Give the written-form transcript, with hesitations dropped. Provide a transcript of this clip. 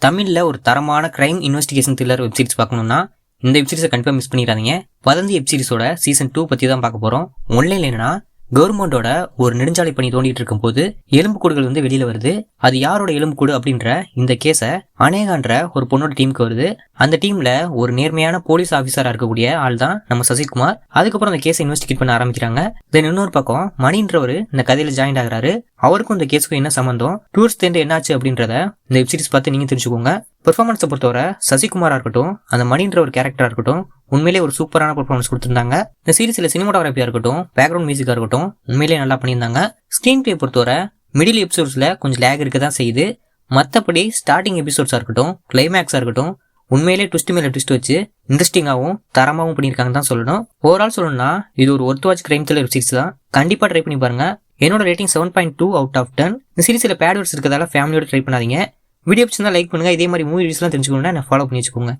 தமிழில் ஒரு தரமான கிரைம் இன்வெஸ்டிகேஷன் த்ரில்லர் வெப்சீரிஸ் பார்க்கணும்னா இந்த வெப்சீரிஸை கண்டிப்பாக மிஸ் பண்ணிடாதீங்க. வதந்தி வெப்சீரிஸோட சீசன் 2 பற்றி தான் பார்க்க போகிறோம். ஒன்லைன் என்னன்னா, கவர்மெண்டோட ஒரு நெடுஞ்சாலை பணி தோண்டிட்டு இருக்கும் போது எலும்புக்கூடுகள் வெளியில வருது. அது யாரோட எலும்புக்கூடு அப்படின்ற இந்த கேஸை அநேகான்ற ஒரு பொண்ணோட டீமுக்கு வருது. அந்த டீம்ல ஒரு நேர்மையான போலீஸ் ஆஃபீஸரா இருக்கக்கூடிய ஆள் தான் நம்ம சசிகுமார். அதுக்கப்புறம் அந்த கேஸை இன்வெஸ்டிகேட் பண்ண ஆரம்பிக்கிறாங்க. தென் இன்னொரு பக்கம் மணின்றவர் இந்த கதையில ஜாயின் ஆகுறாரு. அவருக்கும் இந்த கேஸுக்கும் என்ன சம்பந்தம், டூரிஸ்ட் தேர்ந்து என்னாச்சு அப்படின்றத இந்த வெப்சீரிஸ் பார்த்து நீங்க தெரிஞ்சுக்கோங்க. பெர்ஃபார்மன்ஸை பொறுத்தவரை சசிகுமாரா இருக்கட்டும், அந்த மணின்ற ஒரு கேரக்டரா இருக்கட்டும், உண்மையிலே ஒரு சூப்பரான பெர்ஃபார்மன்ஸ் கொடுத்திருந்தாங்க. இந்த சீரிஸ்ல சினிமாட்டோகிராஃபியா இருக்கட்டும், பேக்ரவுண்ட் மியூசிக்கா இருக்கட்டும், உண்மையிலே நல்லா பண்ணியிருந்தாங்க. ஸ்கிரீன் பிளே பொறுத்தவரை மிடில் எபிசோட்ஸ்ல கொஞ்சம் லேக் இருக்க தான் செய்யுது. மற்றபடி ஸ்டார்டிங் எபிசோட்ஸா இருக்கட்டும், கிளைமேக்ஸா இருக்கட்டும், உண்மையிலே ட்விஸ்ட் மேல ட்விஸ்ட் வச்சு இன்ட்ரெஸ்டிங்காகவும் தரமாகவும் பண்ணியிருக்காங்க தான் சொல்லணும். ஓவரால் சொல்லணும்னா இது ஒரு worth watch crime thriller web series தான். கண்டிப்பா ட்ரை பண்ணி பாருங்க. என்னோட ரேட்டிங் 7.2 அவுட் ஆஃப் 10. இந்த சீரிஸ்ல பேட் வேர்ட்ஸ் இருக்கிறதால ஃபேமிலியோட ட்ரை பண்ணாதீங்க. வீடியோ பிடிச்சிருந்தா லைக் பண்ணுங்க. இதே மாதிரி மூவி ரிவ்யூஸ்லாம் தெரிஞ்சுக்கணும்னா என்ன ஃபாலோ பண்ணி வச்சுக்கோங்க.